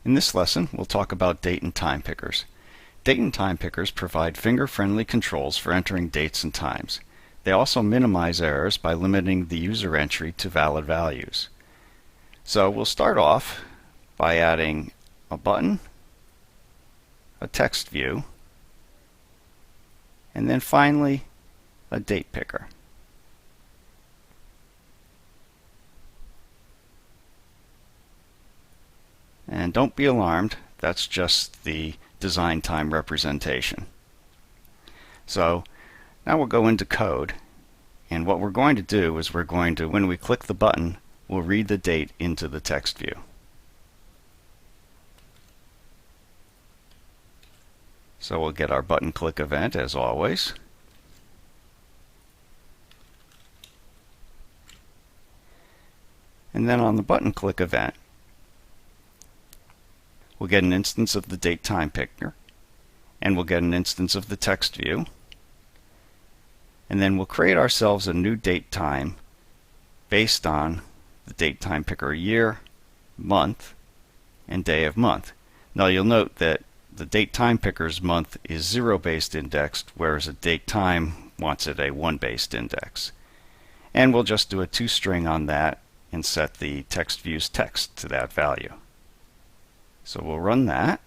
In this lesson, we'll talk about date and time pickers. Date and time pickers provide finger-friendly controls for entering dates and times. They also minimize errors by limiting the user entry to valid values. So we'll start off by adding a button, a text view, and then finally a date picker. And don't be alarmed, that's just the design time representation. So now we'll go into code, and what we're going to do is when we click the button, we'll read the date into the text view. So we'll get our button click event as always. And then on the button click event, we'll get an instance of the date time picker, and we'll get an instance of the text view, and then we'll create ourselves a new date time based on the date time picker year, month, and day of month. Now you'll note that the date time picker's month is 0 based indexed, whereas a date time wants it a 1 based index. And we'll just do a toString on that and set the text view's text to that value. So we'll run that.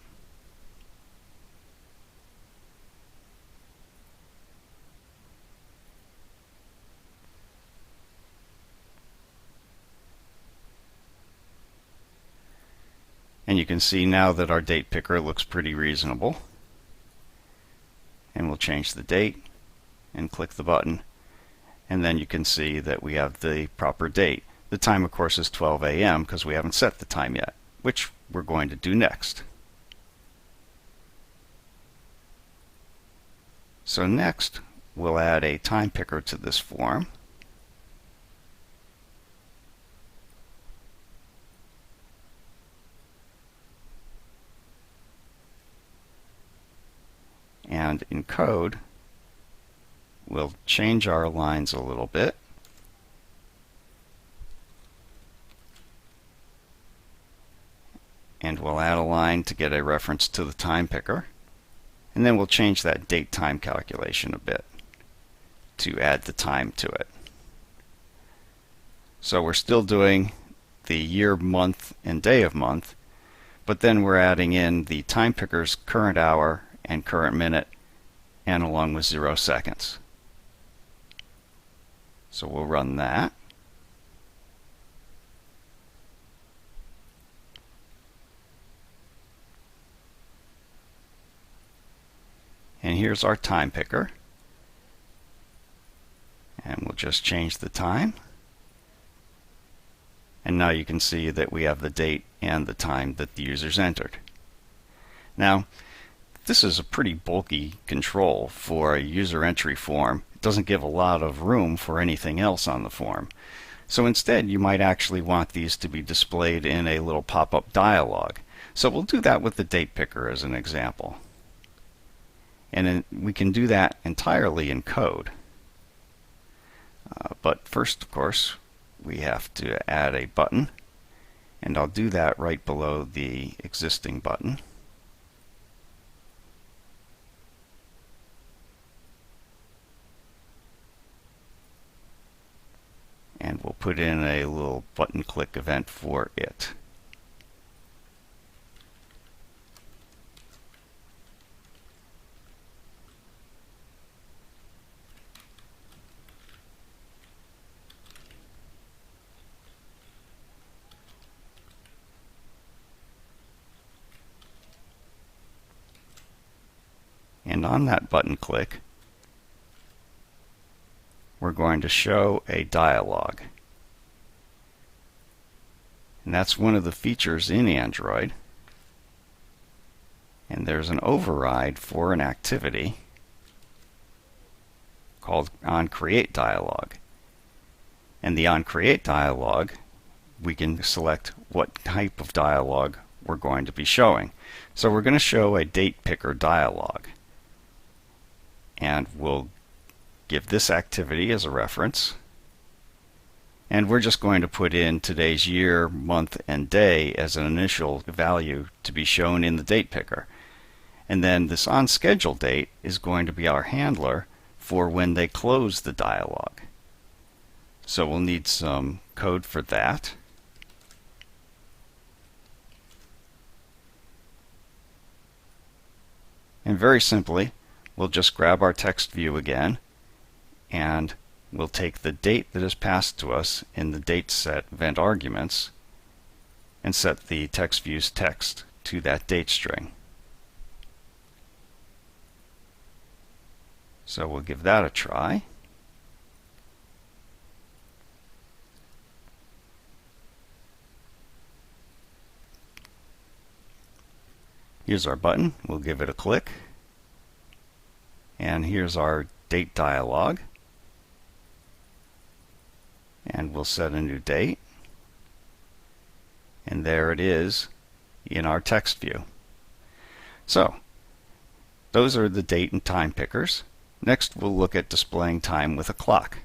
And you can see now that our date picker looks pretty reasonable. And we'll change the date and click the button. And then you can see that we have the proper date. The time, of course, is 12 a.m. because we haven't set the time yet, which we're going to do next. So next, we'll add a time picker to this form. And in code, we'll change our lines a little bit. And we'll add a line to get a reference to the time picker. And then we'll change that date time calculation a bit to add the time to it. So we're still doing the year, month, and day of month, but then we're adding in the time picker's current hour and current minute, and along with 0 seconds. So we'll run that. And here's our time picker. And we'll just change the time. And now you can see that we have the date and the time that the user's entered. Now, this is a pretty bulky control for a user entry form. It doesn't give a lot of room for anything else on the form. So instead, you might actually want these to be displayed in a little pop-up dialog. So we'll do that with the date picker as an example. And then we can do that entirely in code. But first, of course, we have to add a button. And I'll do that right below the existing button. And we'll put in a little button click event for it. And on that button click, we're going to show a dialog. And that's one of the features in Android. And there's an override for an activity called onCreateDialog. And the onCreateDialog, we can select what type of dialog we're going to be showing. So we're going to show a date picker dialog. And we'll give this activity as a reference. And we're just going to put in today's year, month, and day as an initial value to be shown in the date picker. And then this onSchedule date is going to be our handler for when they close the dialog. So we'll need some code for that. And very simply, we'll just grab our text view again, and we'll take the date that is passed to us in the dateset event arguments and set the text view's text to that date string. So we'll give that a try. Here's our button. We'll give it a click. And here's our date dialog. And we'll set a new date. And there it is in our text view. So, those are the date and time pickers. Next, we'll look at displaying time with a clock.